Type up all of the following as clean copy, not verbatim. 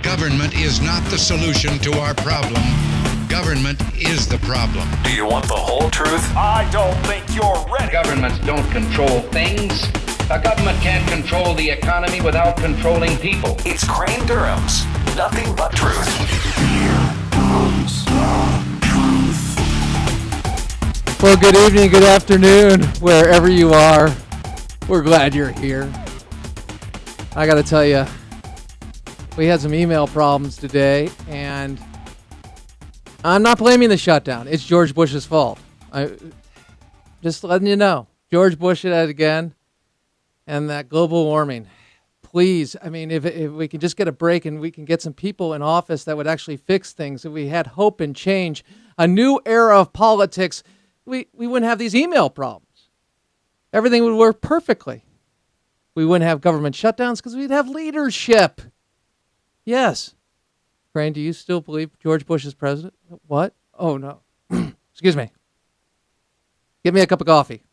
Government is not the solution to our problem. Government is the problem. Do you want the whole truth? I don't think you're ready. Governments don't control things. A government can't control the economy without controlling people. It's Crane Durham's Nothing But Truth. Well, good evening, good afternoon, wherever you are. We're glad you're here. I got to tell you, we had some email problems today, and I'm not blaming the shutdown. It's George Bush's fault. Just letting you know. George Bush did it again, and that global warming. Please, I mean, if we can just get a break and we can get some people in office that would actually fix things, if we had hope and change, a new era of politics, we wouldn't have these email problems. Everything would work perfectly. We wouldn't have government shutdowns because we'd have leadership. Yes. Crane, do you still believe George Bush is president? What? Oh, no. Excuse me. Give me a cup of coffee.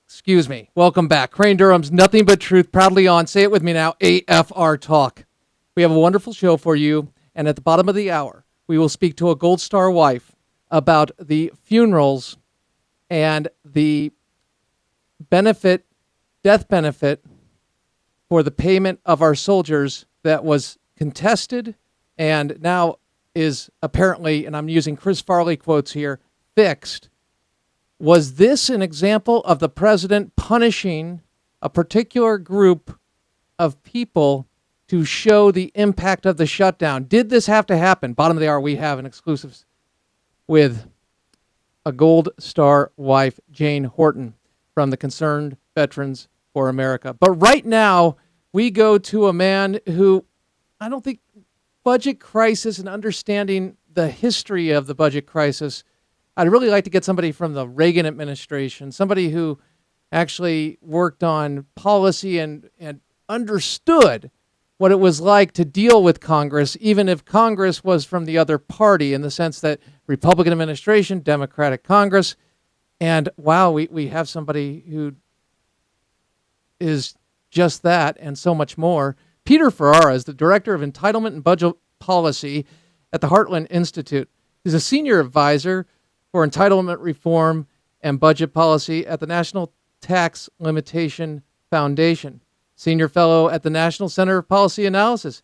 Excuse me. Welcome back. Crane Durham's Nothing But Truth, proudly on, say it with me now, AFR Talk. We have a wonderful show for you, and at the bottom of the hour, we will speak to a Gold Star wife about the funerals and the death benefit for the payment of our soldiers that was contested and now is apparently, and I'm using Chris Farley quotes here, fixed. Was this an example of the president punishing a particular group of people to show the impact of the shutdown? Did this have to happen? Bottom of the hour, we have an exclusive with a Gold Star wife, Jane Horton, from the Concerned Veterans for America. But right now, we go to a man who I don't think budget crisis and understanding the history of the budget crisis, I'd really like to get somebody from the Reagan administration, somebody who actually worked on policy and understood what it was like to deal with Congress, even if Congress was from the other party, in the sense that Republican administration, Democratic Congress. And wow, we have somebody who is just that and so much more. Peter Ferrara is the Director of Entitlement and Budget Policy at the Heartland Institute. He's a Senior Advisor for Entitlement Reform and Budget Policy at the National Tax Limitation Foundation, Senior Fellow at the National Center of Policy Analysis,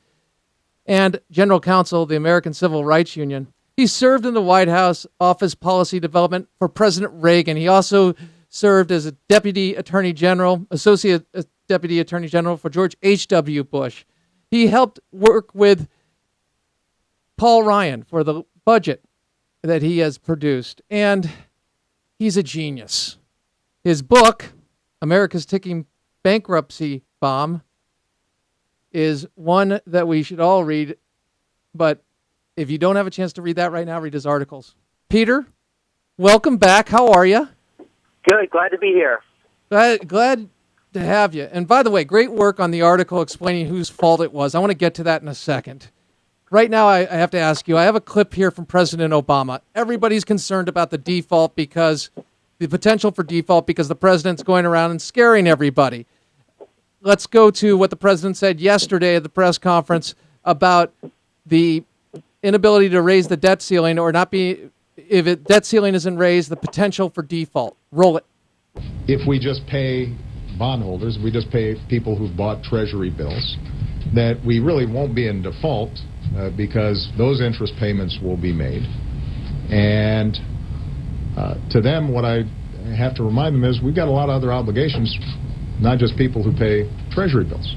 and General Counsel of the American Civil Rights Union. He served in the White House Office Policy Development for President Reagan. He also served as a Deputy Attorney General, Associate Deputy Attorney General for George H.W. Bush. He helped work with Paul Ryan for the budget that he has produced, and he's a genius. His book, America's Ticking Bankruptcy Bomb, is one that we should all read, but if you don't have a chance to read that right now, read his articles. Peter, welcome back. How are you? Good. Glad to be here. Glad to have you. And by the way, great work on the article explaining whose fault it was. I want to get to that in a second. Right now, I have to ask you, I have a clip here from President Obama. Everybody's concerned about the potential for default because the president's going around and scaring everybody. Let's go to what the president said yesterday at the press conference about the inability to raise the debt ceiling, or not be, if debt ceiling isn't raised, the potential for default. Roll it. If we just pay bondholders, we just pay people who've bought treasury bills, that we really won't be in default because those interest payments will be made. And to them, what I have to remind them is we've got a lot of other obligations, not just people who pay treasury bills.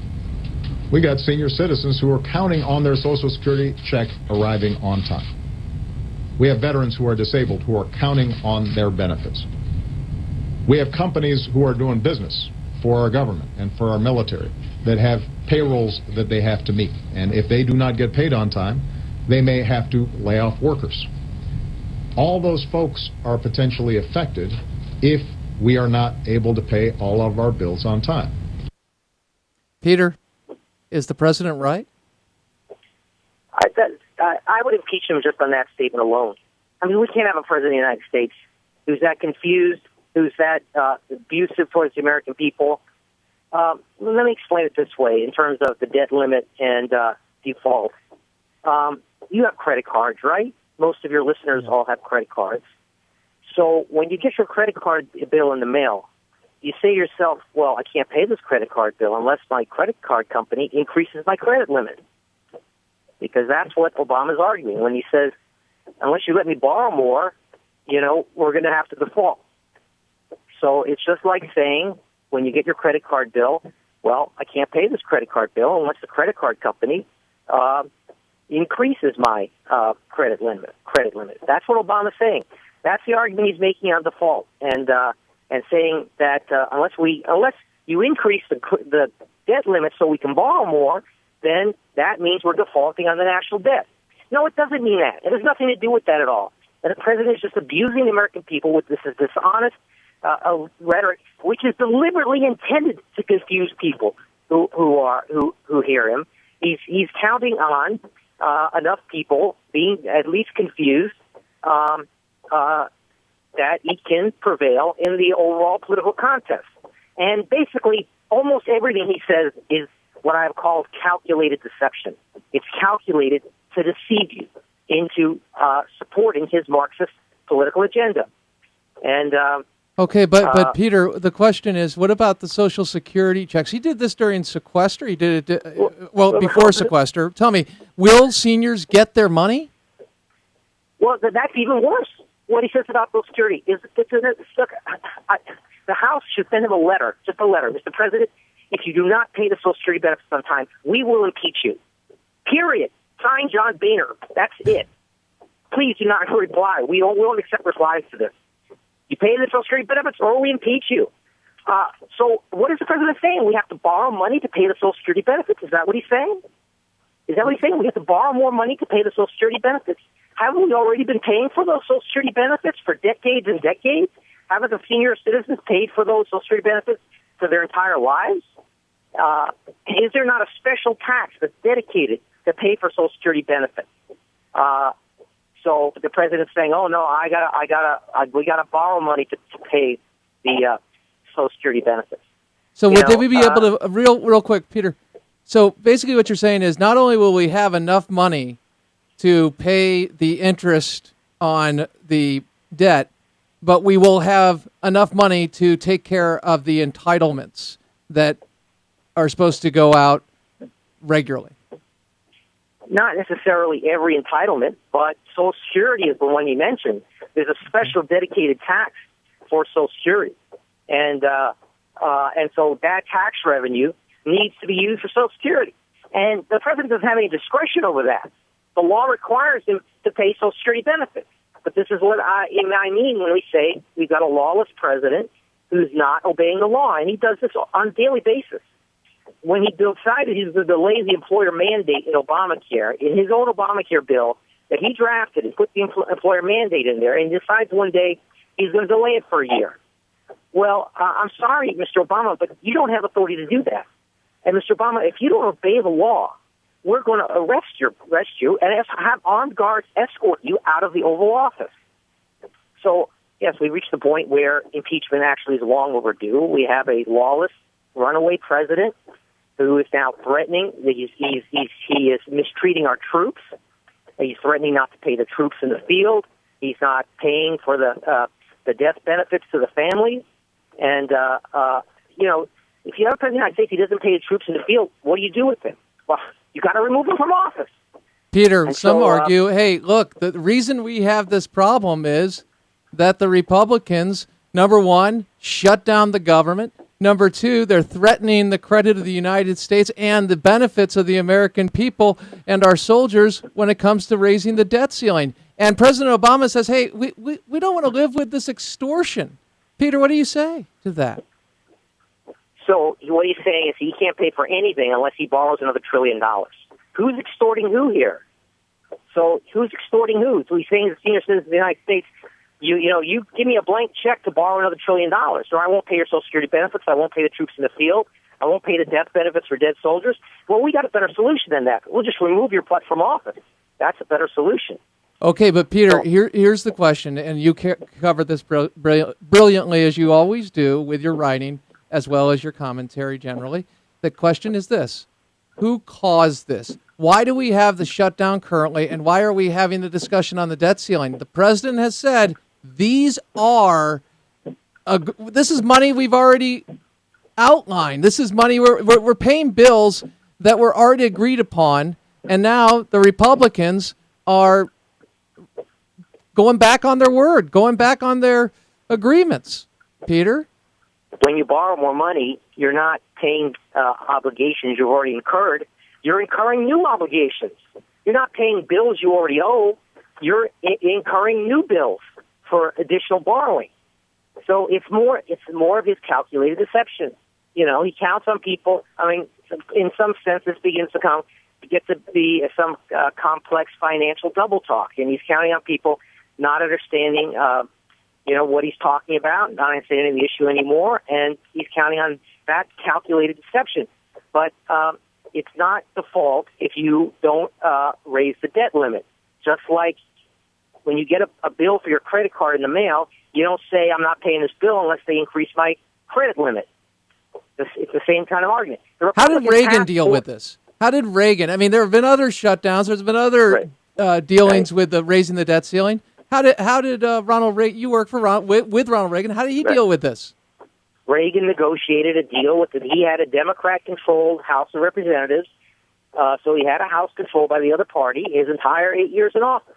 We got senior citizens who are counting on their Social Security check arriving on time. We have veterans who are disabled who are counting on their benefits. We have companies who are doing business for our government and for our military that have payrolls that they have to meet. And if they do not get paid on time, they may have to lay off workers. All those folks are potentially affected if we are not able to pay all of our bills on time. Peter, is the president right? I would impeach him just on that statement alone. I mean, we can't have a president of the United States who's that confused, who's that abusive towards the American people. Let me explain it this way in terms of the debt limit and default. You have credit cards, right? Most of your listeners all have credit cards. So when you get your credit card bill in the mail, you say to yourself, well, I can't pay this credit card bill unless my credit card company increases my credit limit. Because that's what Obama's arguing when he says, unless you let me borrow more, we're going to have to default. So it's just like saying, when you get your credit card bill, well, I can't pay this credit card bill unless the credit card company increases my credit limit. That's what Obama's saying. That's the argument he's making on default, and saying that unless you increase the debt limit so we can borrow more, then that means we're defaulting on the national debt. No, it doesn't mean that. It has nothing to do with that at all. And the president is just abusing the American people with this dishonest rhetoric, which is deliberately intended to confuse people who hear him. He's counting on enough people being at least confused that he can prevail in the overall political contest. And basically, almost everything he says is what I have called calculated deception. It's calculated to deceive you into supporting his Marxist political agenda. And okay, but Peter, the question is, what about the Social Security checks? He did this during sequester. He did it before sequester. Tell me, will seniors get their money? Well, that's even worse. What he says about Social Security is the House should send him a letter, just a letter. Mr. President, if you do not pay the Social Security benefits on time, we will impeach you. Period. Sign John Boehner. That's it. Please do not reply. We won't accept replies to this. You pay the Social Security benefits or we impeach you. So what is the president saying? We have to borrow money to pay the Social Security benefits? Is that what he's saying? Is that what he's saying? We have to borrow more money to pay the Social Security benefits? Haven't we already been paying for those Social Security benefits for decades and decades? Haven't the senior citizens paid for those Social Security benefits for their entire lives? Is there not a special tax that's dedicated to pay for Social Security benefits? So the president's saying, "Oh no, we gotta borrow money to pay the Social Security benefits." So would we be able to real quick, Peter? So basically, what you're saying is, not only will we have enough money to pay the interest on the debt, but we will have enough money to take care of the entitlements that are supposed to go out regularly. Not necessarily every entitlement, but Social Security is the one you mentioned. There's a special dedicated tax for Social Security, and so that tax revenue needs to be used for Social Security. And the president doesn't have any discretion over that. The law requires him to pay Social Security benefits. But this is what I mean when we say we've got a lawless president who's not obeying the law, and he does this on a daily basis. When he decided he was going to delay the employer mandate in Obamacare, in his own Obamacare bill that he drafted and put the employer mandate in there, and decides one day he's going to delay it for a year. Well, I'm sorry, Mr. Obama, but you don't have authority to do that. And Mr. Obama, if you don't obey the law, we're going to arrest you and have armed guards escort you out of the Oval Office. So, yes, we reached the point where impeachment actually is long overdue. We have a lawless, runaway president who is now threatening. He is mistreating our troops. He's threatening not to pay the troops in the field. He's not paying for the death benefits to the families. And, if you have a president of the United States, he doesn't pay the troops in the field, what do you do with him? Well, you got to remove him from office. Peter, and some argue, hey, look, the reason we have this problem is that the Republicans, number one, shut down the government. Number two, they're threatening the credit of the United States and the benefits of the American people and our soldiers when it comes to raising the debt ceiling. And President Obama says, hey, we don't want to live with this extortion. Peter, what do you say to that? So what he's saying is he can't pay for anything unless he borrows another $1 trillion. Who's extorting who here? So who's extorting who? So he's saying to the senior citizens of the United States, you give me a blank check to borrow another $1 trillion, or I won't pay your Social Security benefits, I won't pay the troops in the field, I won't pay the death benefits for dead soldiers. Well, we got a better solution than that. We'll just remove your butt from office. That's a better solution. Okay, but Peter, here's the question, and you covered this brilliantly, as you always do with your writing, as well as your commentary generally. The question is this: who caused this? Why do we have the shutdown currently, and why are we having the discussion on the debt ceiling? The president has said this is money we've already outlined. This is money we're paying bills that were already agreed upon, and now the Republicans are going back on their word, going back on their agreements. Peter? When you borrow more money, you're not paying obligations you've already incurred. You're incurring new obligations. You're not paying bills you already owe. You're incurring new bills for additional borrowing. So it's more of his calculated deception. You know, he counts on people. I mean, in some sense, this begins to get to be some complex financial double talk, and he's counting on people not understanding, what he's talking about, not understanding the issue anymore, and he's counting on that calculated deception. But it's not the fault if you don't raise the debt limit. Just like when you get a bill for your credit card in the mail, you don't say, I'm not paying this bill unless they increase my credit limit. It's the same kind of argument. How did Reagan deal with this? How did Reagan? I mean, there have been other shutdowns. There's been other dealings with raising the debt ceiling. How did Ronald Reagan? You work for with Ronald Reagan. How did he deal with this? Reagan negotiated a deal with it. He had a Democrat-controlled House of Representatives, so he had a House controlled by the other party his entire 8 years in office.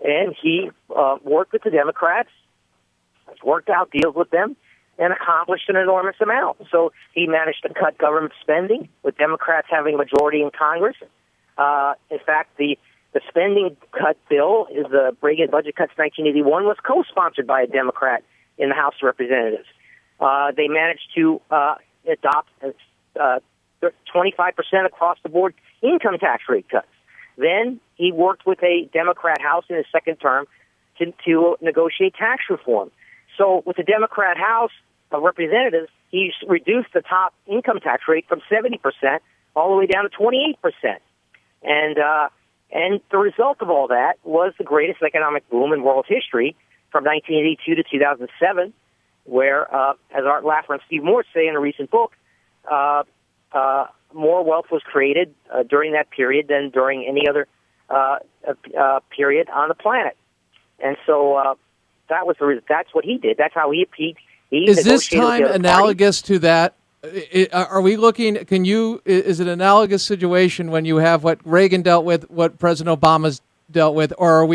And he worked with the Democrats, worked out deals with them, and accomplished an enormous amount. So he managed to cut government spending, with Democrats having a majority in Congress. In fact, the spending cut bill, is the Reagan budget cuts 1981, was co-sponsored by a Democrat in the House of Representatives. They managed to adopt 25% across-the-board income tax rate cuts. Then he worked with a Democrat House in his second term to negotiate tax reform. So with the Democrat House of Representatives, he's reduced the top income tax rate from 70% all the way down to 28%. And the result of all that was the greatest economic boom in world history from 1982 to 2007, where, as Art Laffer and Steve Moore say in a recent book, more wealth was created during that period than during any other period on the planet. And so that's what he did. That's how he peaked. Is this time analogous to that? Are we looking? Is it an analogous situation when you have what Reagan dealt with, what President Obama's dealt with, or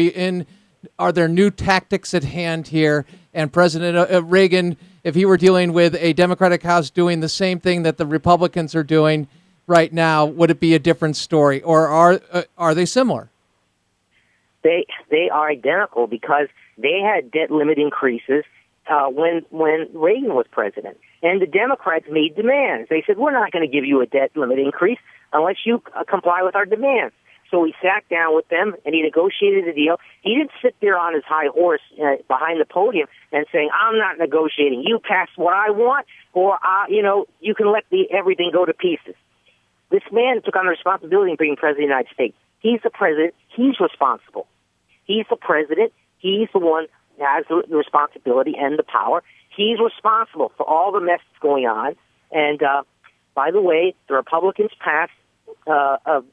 are there new tactics at hand here? And President Reagan, if he were dealing with a Democratic House doing the same thing that the Republicans are doing right now, would it be a different story, or are they similar? They are identical because they had debt limit increases when Reagan was president. And the Democrats made demands. They said, we're not going to give you a debt limit increase unless you comply with our demands. So he sat down with them, and he negotiated a deal. He didn't sit there on his high horse behind the podium and saying, I'm not negotiating. You pass what I want, or, you can let everything go to pieces. This man took on the responsibility of being president of the United States. He's the president. He's responsible. He's the president. He's the one who has the responsibility and the power. He's responsible for all the mess that's going on. And, by the way, the Republicans passed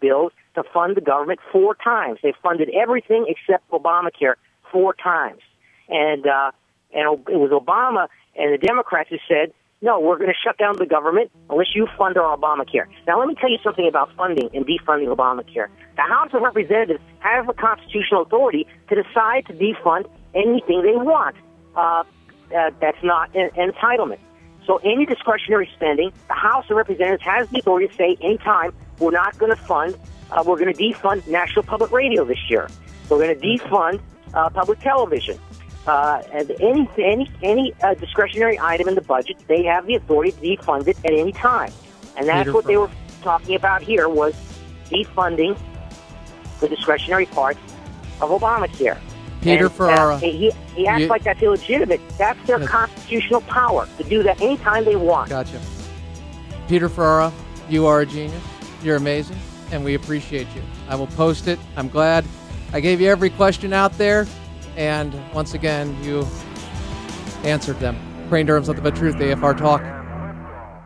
bills to fund the government 4 times. They funded everything except Obamacare 4 times. And it was Obama and the Democrats who said, no, we're going to shut down the government unless you fund our Obamacare. Now, let me tell you something about funding and defunding Obamacare. The House of Representatives have the constitutional authority to decide to defund anything they want. That's not an entitlement. So any discretionary spending, the House of Representatives has the authority to say anytime we're not going to fund, we're going to defund National Public Radio this year. We're going to defund public television. And any discretionary item in the budget, they have the authority to defund it at any time. And that's what they were talking about here, was defunding the discretionary parts of Obamacare. Peter Ferrara. He acts like that's illegitimate. That's their constitutional power to do that anytime they want. Gotcha. Peter Ferrara, you are a genius. You're amazing, and we appreciate you. I will post it. I'm glad I gave you every question out there, and once again, you answered them. Crane Durham's Nothing But Truth, AFR Talk.